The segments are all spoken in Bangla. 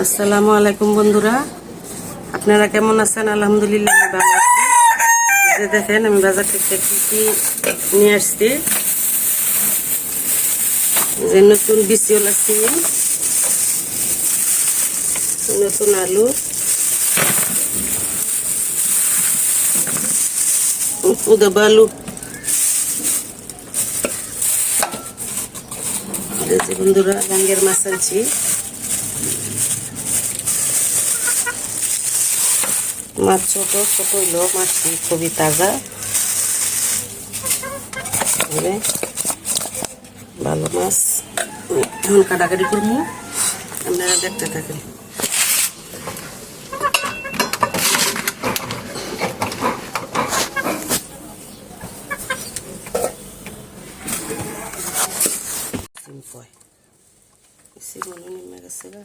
আসসালামু আলাইকুম বন্ধুরা, আপনারা কেমন আছেন? আলহামদুলিল্লাহ আমি ভালো আছি। যে দেখেন আমি বাজার থেকে কি কি নিয়ে আসছি। যে নতুন বিচিওলা সিম, নতুন আলু, উদা আলু, বন্ধুরা গাঙ্গের মাছ আনছি। মাছ ছোট ছোট হইলো, মাছটি খুবই তাজা, ভালো মাছ। এখন কাটাকাটি করবো, আপনারা দেখতে থাকেন। সিমনে নেমে গেছে গা।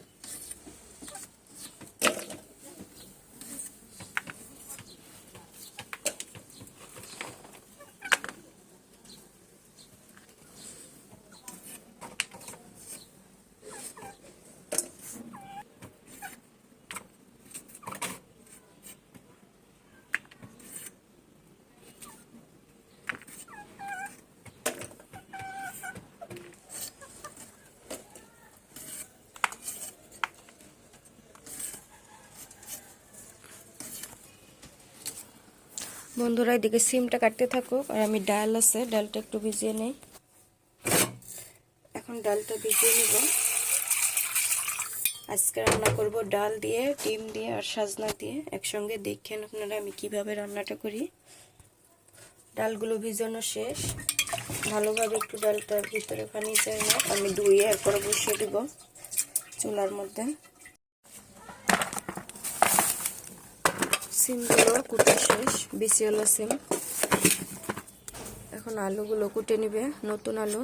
বন্ধুরা এদিকে সিমটা কাটতে থাকুক, আর আমি ডাল আছে, ডালটা একটু ভিজিয়ে নেই। এখন ডালটা ভিজিয়ে নিব। আজকে রান্না করব ডাল দিয়ে, ডিম দিয়ে আর সাজনা দিয়ে একসঙ্গে। দেখেন আপনারা আমি কিভাবে রান্নাটা করি। ডালগুলো ভিজানো শেষ, ভালোভাবে একটু ডালটার ভিতরে পানি যায় না, আমি ধুয়ে এরপরে বসিয়ে দিব চুলার মধ্যে। সিমগুলো কুটে শেষ, বিচিওলা সিম। এখন আলুগুলো কুটে নিবে, নতুন আলু।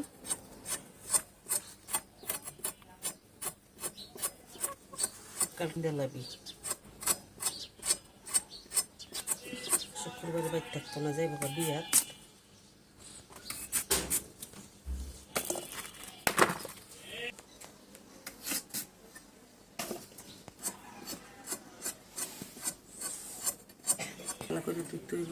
শুক্রবারে বাইর থাকতো না, যাইব বিয়াত। করে দুধ তৈব।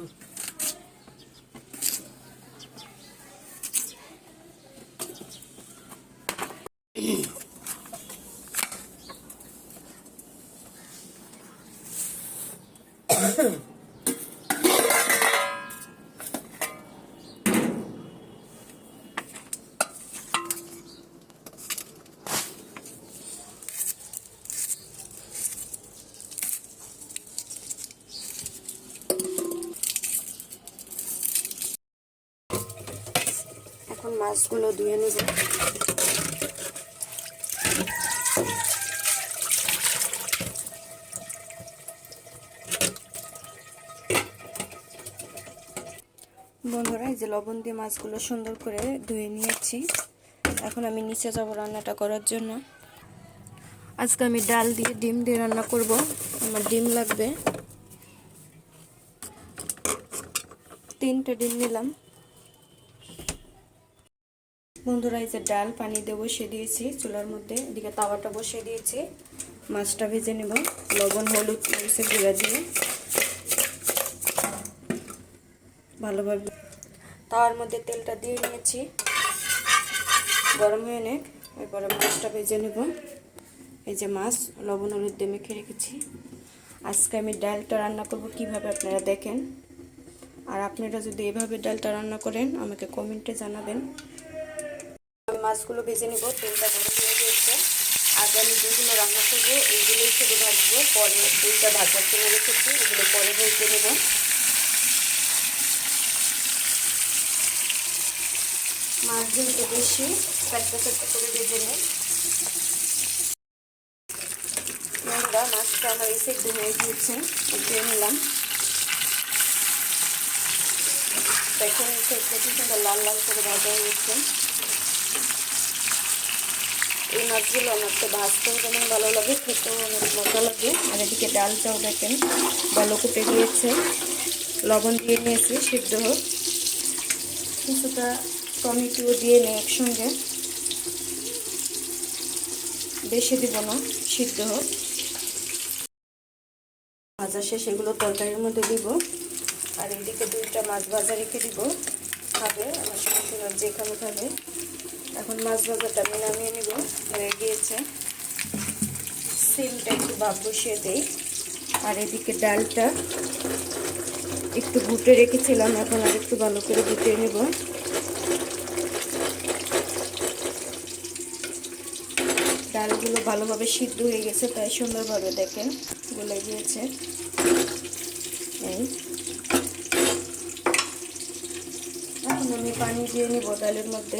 এখন মাছগুলো ধুয়ে নেব। বন্ধুরা এই যে লবণ দিয়ে মাছগুলো সুন্দর করে ধুয়ে নিয়েছি। এখন আমি নিচে যাব রান্নাটা করার জন্য। আজকে আমি ডাল দিয়ে ডিম দিয়ে রান্না করব। আমার ডিম লাগবে, 3টে ডিম নিলাম। বন্ধুরা এই যে ডাল পানি দিয়ে বসিয়ে দিয়েছি চুলার মধ্যে, এদিকে তাওয়াটা বসিয়ে দিয়েছি। মাছটা ভেজে নেব লবণ হলুদ মরিচের গুঁড়া দিয়ে ভালোভাবে। তাওয়ার মধ্যে তেলটা দিয়ে নিয়েছি, গরম হয়ে নে। এরপরে মাছটা ভেজে নেব। এই যে মাছ লবণ হলুদ দিয়ে মেখে রেখেছি। আজকে আমি ডালটা রান্না করব কিভাবে আপনারা দেখেন। আর আপনারা যদি এভাবে ডালটা রান্না করেন আমাকে কমেন্টে জানাবেন। আমি মাছগুলো ভেজে নিব, তেলটা গরম হয়ে গিয়েছে। আগে আমি যেগুলো রান্না করবো এইগুলোই শুধু ভাজবো, পরে দুইটা ভাজার জন্য রেখেছি, এগুলো পরে ভেজে নেব। মাছগুলোকে বেশি চারটে চারটে করে ভেজে নেই। মাছটা আমার এসে একটু হয়ে গিয়েছে, উঠিয়ে নিলাম। দেখুন কি সুন্দর লাল লাল করে ভাজা হয়েছে। এই মাছগুলো আমার তো ভাজতেও যেমন ভালো লাগে, খেতেও অনেক মজা লাগে। আর এদিকে ডালটাও দেখেন ভালো কুটে গিয়েছে, লবণ দিয়ে নিয়েছি সিদ্ধ হোক। কিছুটা টমেটো দিয়ে নিই একসঙ্গে, বেশি দিব না, সিদ্ধ হোক। ভাজা শেষ, এগুলো তরকারির মধ্যে দিব। আর এদিকে 2টা মাছ ভাজা রেখে দিব, খাবে আমার শ্বশুর যে খাবে। এখন মাছ ভাজাটা আমি নামিয়ে নিব, হয়ে গিয়েছে। সিমটা একটু ভাপ বসিয়ে দেই। আর এদিকে ডালটা একটু ঘুটে রেখেছিলাম, এখন আর একটু ভালো করে ঘুটিয়ে নেব। ডালগুলো ভালোভাবে সিদ্ধ হয়ে গেছে, তাই সুন্দরভাবে দেখেন গলে গিয়েছে। এখন আমি পানি দিয়ে নিব ডালের মধ্যে।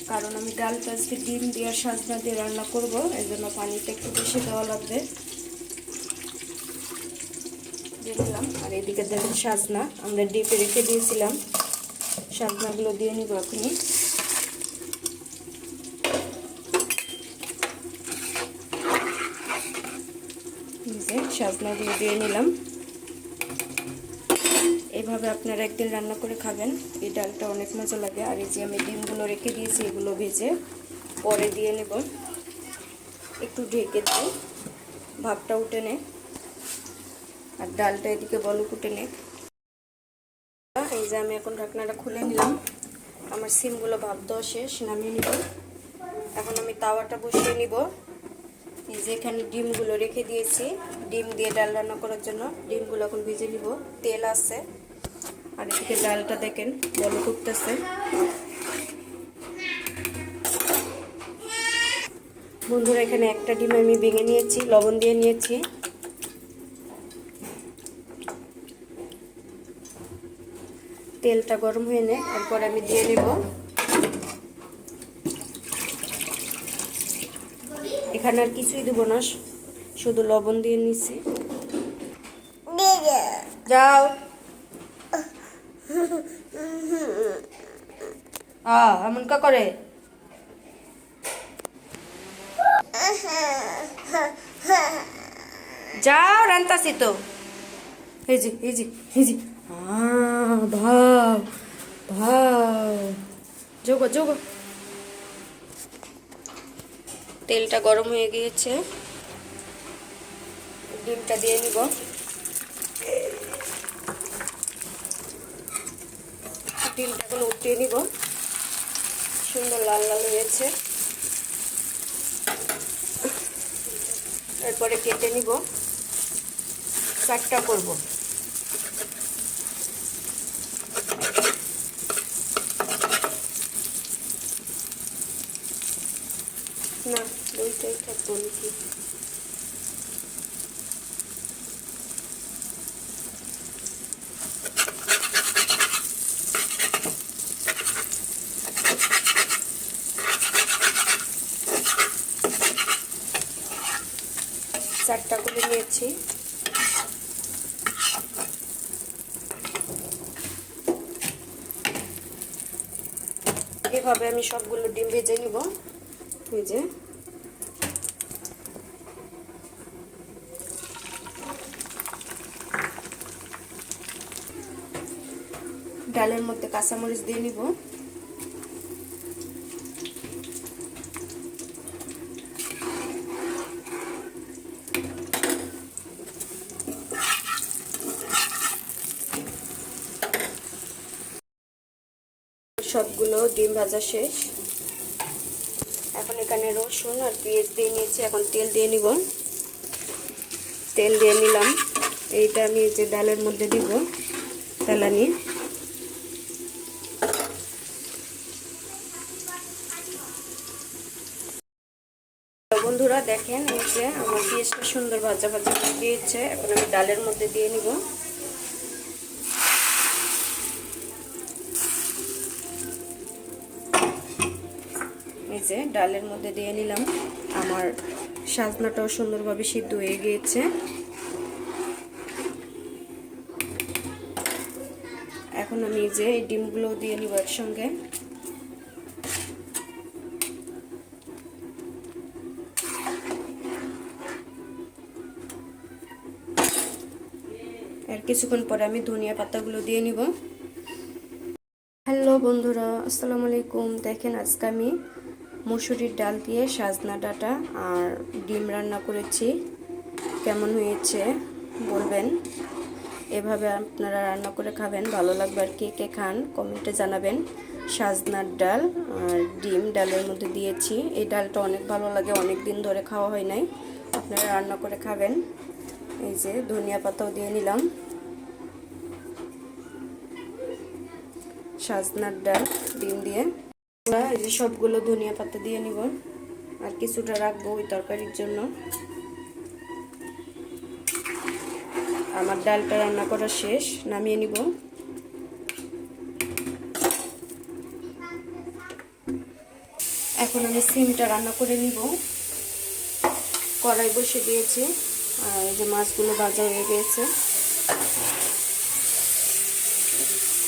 কারণ আমি ডালটা আজকে ডিম দিয়ে সাজনা দিয়ে রান্না করব, এই জন্য পানিটা একটু বেশি দেওয়া লাগবে। দিয়ে দিলাম। আর এদিকে দেখুন সাজনা আমরা ডিপে রেখে দিয়েছিলাম, সাজনাগুলো দিয়ে নিব আপনি। সাজনাগুলো দিয়ে নিলাম। এইভাবে আপনারা একদিন রান্না করে খাবেন, এই ডালটা অনেক মজা লাগে। আর এই যে আমি ডিমগুলো রেখে দিয়েছি, এগুলো ভেজে পরে দিয়ে নেব। একটু ঢেকে দিই, ভাপটা উঠে নে, আর ডালটা এদিকে বলক উঠে নে। এই যে আমি এখন ঢাকনাটা খুলে নিলাম, আমার সিমগুলো ভাপ দেওয়া শেষ, নামিয়ে নিব। এখন আমি তাওয়াটা বসিয়ে নিব। এই যে এখানে ডিমগুলো রেখে দিয়েছি, ডিম দিয়ে ডাল রান্না করার জন্য। ডিমগুলো এখন ভেজে নিব, তেল আছে। আর এদিকে ডালটা দেখেন বলক উঠতেছে। বন্ধুরা, এখানে একটা ডিম আমি ভেঙে নিয়েছি, লবণ দিয়ে নিয়েছি। তেলটা গরম হয়ে নে, এরপর আমি দিয়ে নেব। এখানে আর কিছুই দেবো না, শুধু লবণ দিয়ে নিছি। যাও, এমন কা করে। যাও, রান্তাছি তো। এই যে এই যে এই যে ভাও ভাও, যোগো যোগো। তেলটা গরম হয়ে গিয়েছে, ডিমটা দিয়ে নিব। ডিমটা এখন উঠিয়ে নিব, সুন্দর লাল লাল হয়েছে। এরপরে কেটে নিব, 4টা করব। না, 2টাই থাকবো নাকি। চারটা করে নিয়েছি। এভাবে আমি সবগুলো ডিম ভেজে নিব। এই যে ডালের মধ্যে কাঁচামরিচ দিয়ে নিব। সবগুলো ডিম ভাজা শেষ। এখন এখানে রসুন আর পেঁয়াজ দিয়ে নিয়েছি, এখন তেল দিয়ে নিব। তেল দিয়ে নিলাম, এইটা আমি যে ডালের মধ্যে দিব, তেলানি। বন্ধুরা দেখেন, এই যে আমার পেঁয়াজটা সুন্দর ভাজা ভাজা হয়ে গিয়েছে। এখন আমি ডালের মধ্যে দিয়ে নিব। এই যে ডালের মধ্যে দিয়ে নিলাম। আমার সাজনাটাও সুন্দরভাবে সিদ্ধ হয়ে গিয়েছে। এখন আমি যে এই ডিমগুলো দিয়ে নিব একসঙ্গে। আর কিছুক্ষণ পরে আমি ধনিয়া পাতাগুলো দিয়ে নিব। হ্যালো হ্যালো বন্ধুরা, আসসালামু আলাইকুম। দেখেন আজকে আমি মুসুরির ডাল দিয়ে সাজনা ডাঁটা আর ডিম রান্না করেছি। কেমন হয়েছে বলবেন। এভাবে আপনারা রান্না করে খাবেন, ভালো লাগবে। আর কে কে খান কমেন্টে জানাবেন। সাজনার ডাল আর ডিম ডালের মধ্যে দিয়েছি। এই ডালটা অনেক ভালো লাগে, অনেক দিন ধরে খাওয়া হয় নাই। আপনারা রান্না করে খাবেন। এই যে ধনিয়া পাতাও দিয়ে নিলাম। সাজনার ডাল ডিম দিয়ে এই যে সবগুলো ধনিয়া পাতা দিয়ে নিব, আর কিছুটা রাখবো ওই তরকারির জন্য। আমার ডালটা রান্না করা শেষ, নামিয়ে নিব। এখন আমি সিমটা রান্না করে নিব। কড়াই বসে দিয়েছি, আর এই যে মাছগুলো ভাজা হয়ে গিয়েছে।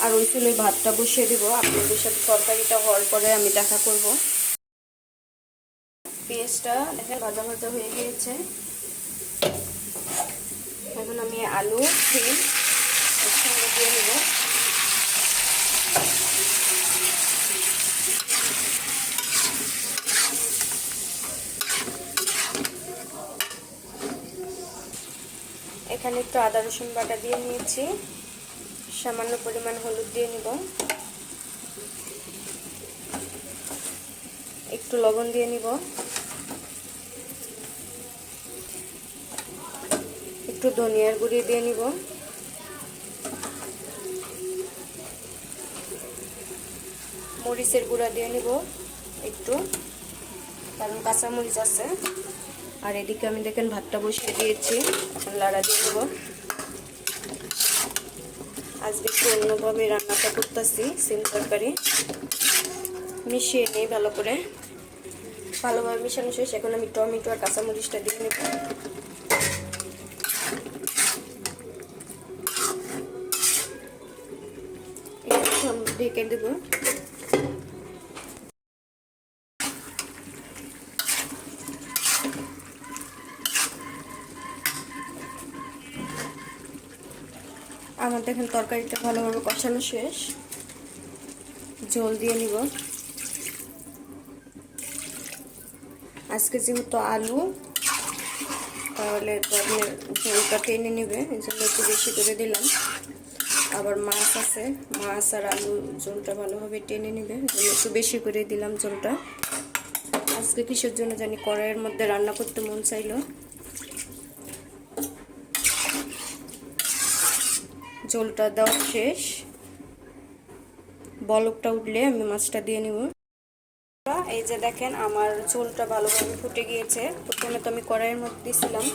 আর ওই চুলে ভাতটা বসিয়ে দিব। আপনাদের সাথে তরকারিটা হওয়ার পরে আমি দেখা করব। পেঁয়াজটা দেখেন ভাজা ভাজা হয়ে গিয়েছে। এখন আমি আলু সিম একসঙ্গে দিয়ে নেব। এখানে একটু আদা রসুন বাটা দিয়ে নিয়েছি। সামান্য পরিমাণ হলুদ দিয়ে নিব। একটু লবণ দিয়ে নিব। একটু ধনিয়ার গুঁড়ি দিয়ে নিব। মরিচের গুঁড়া দিয়ে নিব একটু, কারণ কাঁচা মরিচ আছে। আর এদিকে আমি দেখেন ভাতটা বসিয়ে দিয়েছি, লাড়া দিয়ে নেব। আজকে একটু অন্যভাবে রান্নাটা করতেছি। সিম তরকারি মিশিয়ে নিই ভালো করে। ভালোভাবে মিশানো শেষ। এখন আমি টমেটো আর কাঁচামরিচটা দিয়ে নেব। ঢেকে দেব। আমার দেখেন তরকারিটা ভালোভাবে কষানো শেষ। ঝোল দিয়ে নিব। আজকে যেহেতু আলু, তাহলে ঝোলটা টেনে নেবে, এই জন্য একটু বেশি করে দিলাম। আবার মাছ আছে, মাছ আর আলু ঝোলটা ভালোভাবে টেনে নেবে, একটু বেশি করে দিলাম ঝোলটা। আজকে কিসের জন্য জানি কড়াইয়ের মধ্যে রান্না করতে মন চাইলো। ঝোলটা দেওয়া শেষ। বলকটা উঠলে আমি মাছটা দিয়ে নিব। এই যে দেখেন আমার ঝোলটা ভালোভাবে ফুটে গিয়েছে। প্রথমে তো আমি কড়াইয়ের মধ্যে দিয়েছিলাম,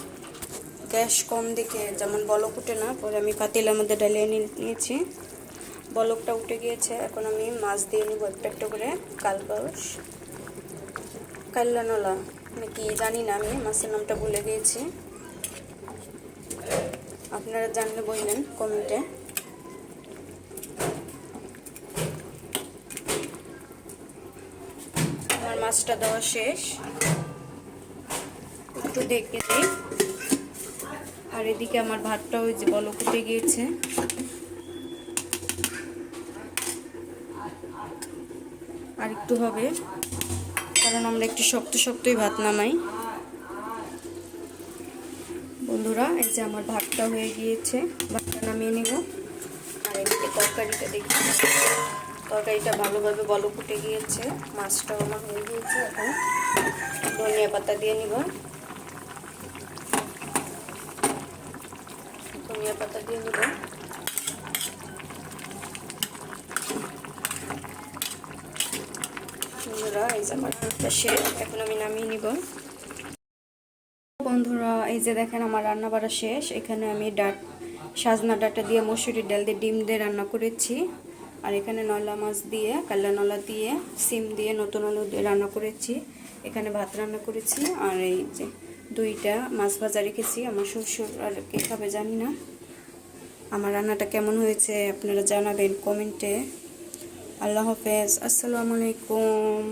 গ্যাস কম দেখে যেমন বলক উঠে না, পরে আমি পাতিলের মধ্যে ঢালিয়ে নিয়েছি। বলকটা উঠে গিয়েছে। এখন আমি মাছ দিয়ে নিব একটা একটা করে। কালবাউস, কাল্লানলা আমি কি জানি না, আমি মাছের নামটা ভুলে গিয়েছি। আপনারা জানলে বললেন কমেন্টে। আমার মাছটা দেওয়া শেষ, একটু দেখে দিই। আর এদিকে আমার ভাতটা ওই যে বলক উঠে গিয়েছে। আর একটু হবে, কারণ আমরা একটু শক্ত শক্তই ভাত নামাই। বন্ধুরা এই যে আমার ভাতটা হয়ে গিয়েছে, ভাতটা নামিয়ে নিব। আর এদিকে তরকারিটা দেখি, তরকারিটা ভালোভাবে বলক উঠে গিয়েছে। মাছটাও আমার হয়ে গিয়েছে। এখন ধনিয়া পাতা দিয়ে নিব। ধনিয়া পাতা দিয়ে নিব। বন্ধুরা এই যে আমার ভাতটা শেষ, এখন আমি নামিয়ে নিব। বন্ধুরা এই যে দেখেন আমার রান্না বাড়া শেষ। এখানে আমি সাজনা ডাঁটা দিয়ে মসুরির ডাল দিয়ে ডিম দিয়ে রান্না করেছি। আর এখানে নলা মাছ দিয়ে, কাল্লা নলা দিয়ে, সিম দিয়ে, নতুন আলু দিয়ে রান্না করেছি। এখানে ভাত রান্না করেছি। আর এই যে দুইটা মাছ ভাজা রেখেছি। আমার শ্বশুর আর কে খাবে জানি না। আমার রান্নাটা কেমন হয়েছে আপনারা জানাবেন কমেন্টে। আল্লাহ হাফেজ, আসসালামু আলাইকুম।